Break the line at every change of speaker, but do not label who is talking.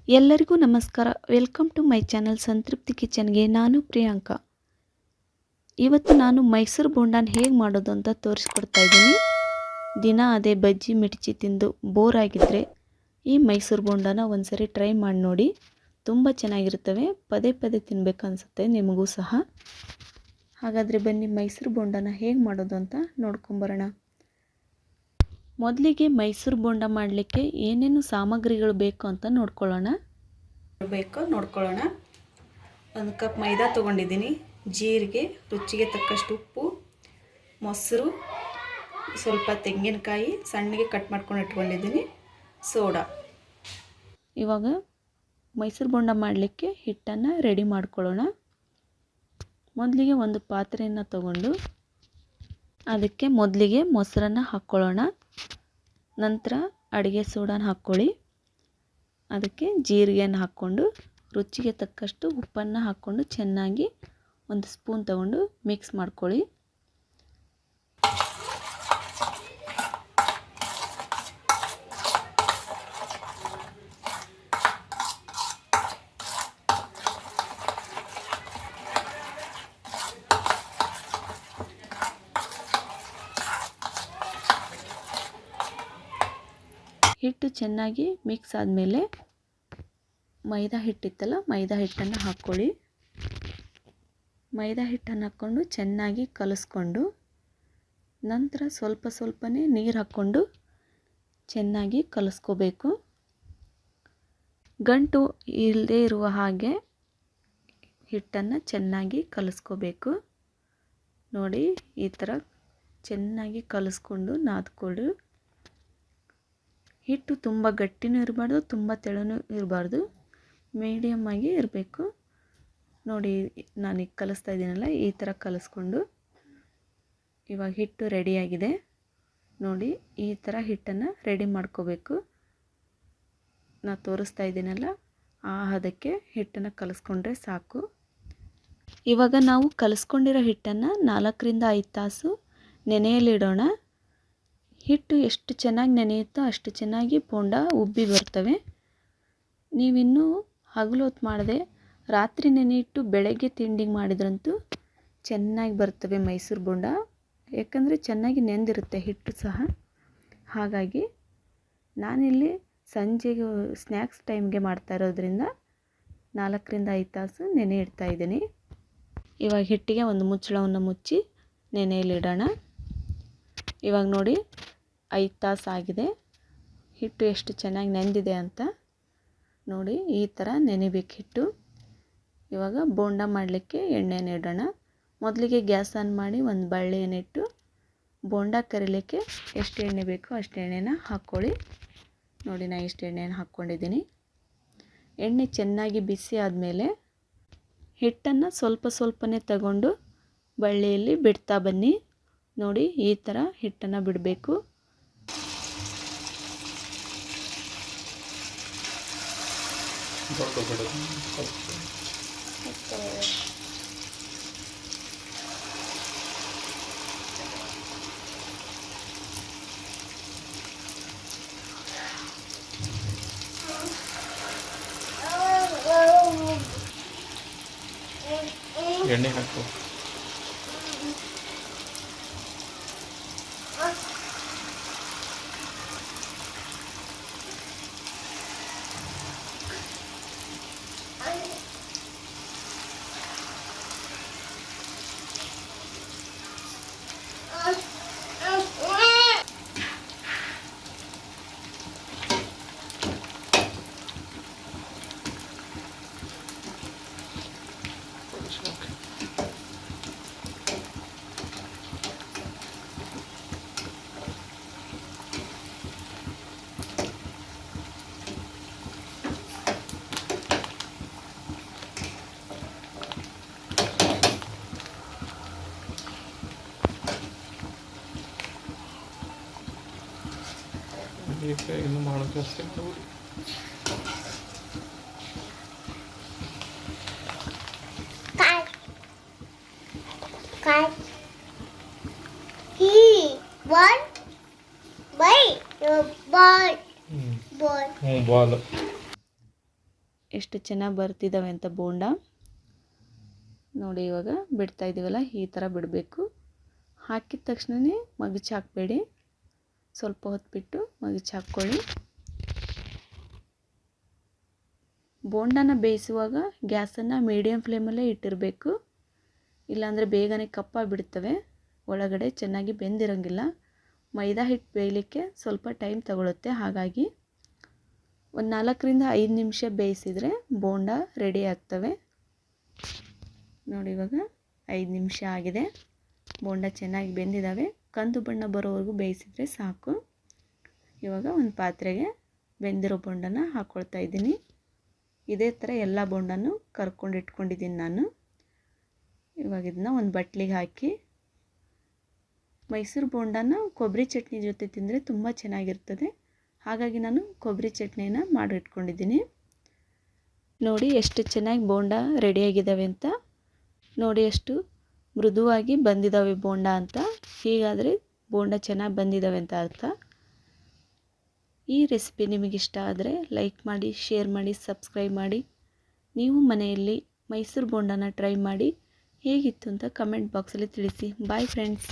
ಎಲ್ಲರಿಗೂ ನಮಸ್ಕಾರ. Welcome to my channel ಸಂತೃಪ್ತಿ ಕಿಚನ್ಗೆ. ನಾನು ಪ್ರಿಯಾಂಕಾ. ಇವತ್ತು ನಾನು ಮೈಸೂರು ಬೋಂಡಾನ ಹೇಗೆ ಮಾಡೋದು ಅಂತ ತೋರಿಸ್ಕೊಡ್ತಾ ಇದ್ದೀನಿ. ದಿನ ಅದೇ ಬಜ್ಜಿ ಮಿರ್ಚಿ ತಿಂದು ಬೋರ್ ಆಗಿದ್ದರೆ ಈ ಮೈಸೂರು ಬೋಂಡಾನ ಒಂದ್ಸರಿ ಟ್ರೈ ಮಾಡಿ ನೋಡಿ. ತುಂಬ ಚೆನ್ನಾಗಿರ್ತವೆ. ಪದೇ ಪದೇ ತಿನ್ನಬೇಕು ಅನಿಸುತ್ತೆ ನಿಮಗೂ ಸಹ. ಹಾಗಾದರೆ ಬನ್ನಿ ಮೈಸೂರು ಬೋಂಡಾನ ಹೇಗೆ ಮಾಡೋದು ಅಂತ ನೋಡ್ಕೊಂಬರೋಣ. ಮೊದಲಿಗೆ ಮೈಸೂರು ಬೋಂಡ ಮಾಡಲಿಕ್ಕೆ ಏನೇನು ಸಾಮಗ್ರಿಗಳು ಬೇಕು ಅಂತ ನೋಡ್ಕೊಳ್ಳೋಣ. ಒಂದು ಕಪ್ ಮೈದಾ ತೊಗೊಂಡಿದ್ದೀನಿ, ಜೀರಿಗೆ, ರುಚಿಗೆ ತಕ್ಕಷ್ಟು ಉಪ್ಪು, ಮೊಸರು, ಸ್ವಲ್ಪ ತೆಂಗಿನಕಾಯಿ ಸಣ್ಣಗೆ ಕಟ್ ಮಾಡ್ಕೊಂಡು ಇಟ್ಕೊಂಡಿದ್ದೀನಿ, ಸೋಡಾ. ಇವಾಗ ಮೈಸೂರು ಬೋಂಡ ಮಾಡಲಿಕ್ಕೆ ಹಿಟ್ಟನ್ನು ರೆಡಿ ಮಾಡ್ಕೊಳ್ಳೋಣ. ಮೊದಲಿಗೆ ಒಂದು ಪಾತ್ರೆಯನ್ನು ತಗೊಂಡು ಅದಕ್ಕೆ ಮೊದಲಿಗೆ ಮೊಸರನ್ನು ಹಾಕ್ಕೊಳ್ಳೋಣ. ನಂತರ ಅಡುಗೆ ಸೋಡಾನ ಹಾಕ್ಕೊಳ್ಳಿ. ಅದಕ್ಕೆ ಜೀರಿಗೆಯನ್ನು ಹಾಕ್ಕೊಂಡು ರುಚಿಗೆ ತಕ್ಕಷ್ಟು ಉಪ್ಪನ್ನು ಹಾಕ್ಕೊಂಡು ಚೆನ್ನಾಗಿ ಒಂದು ಸ್ಪೂನ್ ತಗೊಂಡು ಮಿಕ್ಸ್ ಮಾಡ್ಕೊಳ್ಳಿ. ಹಿಟ್ಟು ಚೆನ್ನಾಗಿ ಮಿಕ್ಸ್ ಆದಮೇಲೆ ಮೈದಾ ಹಿಟ್ಟಿತ್ತಲ್ಲ, ಮೈದಾ ಹಿಟ್ಟನ್ನು ಹಾಕ್ಕೊಳ್ಳಿ. ಮೈದಾ ಹಿಟ್ಟನ್ನು ಹಾಕ್ಕೊಂಡು ಚೆನ್ನಾಗಿ ಕಲಿಸ್ಕೊಂಡು ನಂತರ ಸ್ವಲ್ಪನೇ ನೀರು ಹಾಕ್ಕೊಂಡು ಚೆನ್ನಾಗಿ ಕಲಿಸ್ಕೋಬೇಕು. ಗಂಟು ಇಲ್ಲದೆ ಇರುವ ಹಾಗೆ ಹಿಟ್ಟನ್ನು ಚೆನ್ನಾಗಿ ಕಲಿಸ್ಕೋಬೇಕು. ನೋಡಿ, ಈ ಥರ ಚೆನ್ನಾಗಿ ಕಲಿಸ್ಕೊಂಡು ನಾದ್ಕೊಳ್ಳಿ. ಹಿಟ್ಟು ತುಂಬ ಗಟ್ಟಿನೂ ಇರಬಾರ್ದು, ತುಂಬ ತೆಳುನೂ ಇರಬಾರ್ದು, ಮೀಡಿಯಮ್ ಆಗಿ ಇರಬೇಕು. ನೋಡಿ, ನಾನೀಗ ಕಲಿಸ್ತಾ ಇದ್ದೀನಲ್ಲ, ಈ ಥರ ಕಲಿಸ್ಕೊಂಡು ಇವಾಗ ಹಿಟ್ಟು ರೆಡಿಯಾಗಿದೆ. ನೋಡಿ, ಈ ಥರ ಹಿಟ್ಟನ್ನು ರೆಡಿ ಮಾಡ್ಕೋಬೇಕು. ನಾನು ತೋರಿಸ್ತಾ ಇದ್ದೀನಲ್ಲ, ಆ ಹದಕ್ಕೆ ಹಿಟ್ಟನ್ನು ಕಲಿಸ್ಕೊಂಡ್ರೆ ಸಾಕು. ಇವಾಗ ನಾವು ಕಲಿಸ್ಕೊಂಡಿರೋ ಹಿಟ್ಟನ್ನು 4ರಿಂದ 5 ತಾಸು ನೆನೆಯಲಿಡೋಣ. ಹಿಟ್ಟು ಎಷ್ಟು ಚೆನ್ನಾಗಿ ನೆನೆಯುತ್ತೋ ಅಷ್ಟು ಚೆನ್ನಾಗಿ ಬೋಂಡ ಉಬ್ಬಿ ಬರ್ತವೆ. ನೀವಿನ್ನೂ ಹಗಲು ಹೊತ್ತು ಮಾಡದೆ ರಾತ್ರಿ ನೆನೆಯಿಟ್ಟು ಬೆಳಗ್ಗೆ ತಿಂಡಿಗೆ ಮಾಡಿದ್ರಂತೂ ಚೆನ್ನಾಗಿ ಬರ್ತವೆ ಮೈಸೂರು ಬೋಂಡ. ಯಾಕಂದರೆ ಚೆನ್ನಾಗಿ ನೆಂದಿರುತ್ತೆ ಹಿಟ್ಟು ಸಹ. ಹಾಗಾಗಿ ನಾನಿಲ್ಲಿ ಸಂಜೆಗೆ ಸ್ನ್ಯಾಕ್ಸ್ ಟೈಮ್ಗೆ ಮಾಡ್ತಾ ಇರೋದ್ರಿಂದ 4ರಿಂದ 5 ತಾಸು ನೆನೆ ಇಡ್ತಾ ಇದ್ದೀನಿ. ಇವಾಗ ಹಿಟ್ಟಿಗೆ ಒಂದು ಮುಚ್ಚಳವನ್ನು ಮುಚ್ಚಿ ನೆನೆಯಲಿಡೋಣ. ಇವಾಗ ನೋಡಿ, 5 ತಾಸು ಆಗಿದೆ. ಹಿಟ್ಟು ಎಷ್ಟು ಚೆನ್ನಾಗಿ ನೆಂದಿದೆ ಅಂತ ನೋಡಿ. ಈ ಥರ ನೆನೆಬೇಕು ಹಿಟ್ಟು. ಇವಾಗ ಬೋಂಡ ಮಾಡಲಿಕ್ಕೆ ಎಣ್ಣೆನ ಇಡೋಣ. ಮೊದಲಿಗೆ ಗ್ಯಾಸ್ ಆನ್ ಮಾಡಿ ಒಂದು ಬಳ್ಳಿಯನ್ನಿಟ್ಟು ಬೋಂಡ ಕರಿಲಿಕ್ಕೆ ಎಷ್ಟು ಎಣ್ಣೆ ಬೇಕೋ ಅಷ್ಟು ಎಣ್ಣೆನ ಹಾಕ್ಕೊಳ್ಳಿ. ನೋಡಿ, ನಾನು ಇಷ್ಟು ಎಣ್ಣೆನ ಹಾಕ್ಕೊಂಡಿದ್ದೀನಿ. ಎಣ್ಣೆ ಚೆನ್ನಾಗಿ ಬಿಸಿ ಆದಮೇಲೆ ಹಿಟ್ಟನ್ನು ಸ್ವಲ್ಪನೇ ತಗೊಂಡು ಬಳ್ಳಿಯಲ್ಲಿ ಬಿಡ್ತಾ ಬನ್ನಿ. ನೋಡಿ, ಈ ಥರ ಹಿಟ್ಟನ್ನು ಬಿಡಬೇಕು.
ಎಣ್ಣೆ ಹಾಕು. ಇನ್ನು ಮಾಡೋಕ್ಕೆ ಅಷ್ಟೇ.
Ball.
Ball.
ಎಷ್ಟು ಚೆನ್ನಾಗಿ ಬರ್ತಿದ್ದಾವೆ ಅಂತ ಬೋಂಡ ನೋಡಿ. ಇವಾಗ ಬಿಡ್ತಾ ಇದ್ದೀವಲ್ಲ, ಈ ಥರ ಬಿಡಬೇಕು. ಹಾಕಿದ ತಕ್ಷಣವೇ ಮಗುಚಿ ಹಾಕಬೇಡಿ, ಸ್ವಲ್ಪ ಹೊತ್ತು ಬಿಟ್ಟು ಮಗುಚಿ ಹಾಕ್ಕೊಳ್ಳಿ. ಬೋಂಡನ ಬೇಯಿಸುವಾಗ ಗ್ಯಾಸನ್ನು ಮೀಡಿಯಮ್ ಫ್ಲೇಮಲ್ಲೇ ಇಟ್ಟಿರಬೇಕು, ಇಲ್ಲಾಂದರೆ ಬೇಗನೆ ಕಪ್ಪಾಗಿಬಿಡ್ತವೆ, ಒಳಗಡೆ ಚೆನ್ನಾಗಿ ಬೆಂದಿರೋಂಗಿಲ್ಲ. ಮೈದಾ ಹಿಟ್ಟು ಬೇಯಲಿಕ್ಕೆ ಸ್ವಲ್ಪ ಟೈಮ್ ತಗೊಳುತ್ತೆ, ಹಾಗಾಗಿ ಒಂದು 4-5 ನಿಮಿಷ ಬೇಯಿಸಿದರೆ ಬೋಂಡ ರೆಡಿ ಆಗ್ತವೆ ನೋಡಿ. ಇವಾಗ 5 ನಿಮಿಷ ಆಗಿದೆ, ಬೋಂಡ ಚೆನ್ನಾಗಿ ಬೆಂದಿದ್ದಾವೆ. ಕಂದು ಬಣ್ಣ ಬರೋವರೆಗೂ ಬೇಯಿಸಿದರೆ ಸಾಕು. ಇವಾಗ ಒಂದು ಪಾತ್ರೆಗೆ ಬೆಂದಿರೋ ಬೋಂಡನ ಹಾಕ್ಕೊಳ್ತಾ ಇದ್ದೀನಿ. ಇದೇ ಥರ ಎಲ್ಲ ಬೋಂಡನೂ ಕರ್ಕೊಂಡು ಇಟ್ಕೊಂಡಿದ್ದೀನಿ ನಾನು. ಇವಾಗ ಇದನ್ನ ಒಂದು ಬಟ್ಲಿಗೆ ಹಾಕಿ, ಮೈಸೂರು ಬೋಂಡನ ಕೊಬ್ಬರಿ ಚಟ್ನಿ ಜೊತೆ ತಿಂದರೆ ತುಂಬ ಚೆನ್ನಾಗಿರ್ತದೆ, ಹಾಗಾಗಿ ನಾನು ಕೊಬ್ಬರಿ ಚಟ್ನಿನ ಮಾಡಿಟ್ಕೊಂಡಿದ್ದೀನಿ. ನೋಡಿ ಎಷ್ಟು ಚೆನ್ನಾಗಿ ಬೋಂಡ ರೆಡಿಯಾಗಿದ್ದಾವೆ ಅಂತ. ನೋಡಿ ಎಷ್ಟು ಮೃದುವಾಗಿ ಬಂದಿದ್ದಾವೆ ಬೋಂಡ ಅಂತ. ಹೀಗಾದರೆ ಬೋಂಡ ಚೆನ್ನಾಗಿ ಬಂದಿದ್ದಾವೆ ಅಂತ ಅರ್ಥ. ಈ ರೆಸಿಪಿ ನಿಮಗಿಷ್ಟ ಆದರೆ ಲೈಕ್ ಮಾಡಿ, ಶೇರ್ ಮಾಡಿ, ಸಬ್ಸ್ಕ್ರೈಬ್ ಮಾಡಿ. ನೀವು ಮನೆಯಲ್ಲಿ ಮೈಸೂರು ಬೋಂಡನ ಟ್ರೈ ಮಾಡಿ ಹೇಗಿತ್ತು ಅಂತ ಕಮೆಂಟ್ ಬಾಕ್ಸಲ್ಲಿ ತಿಳಿಸಿ. Bye friends.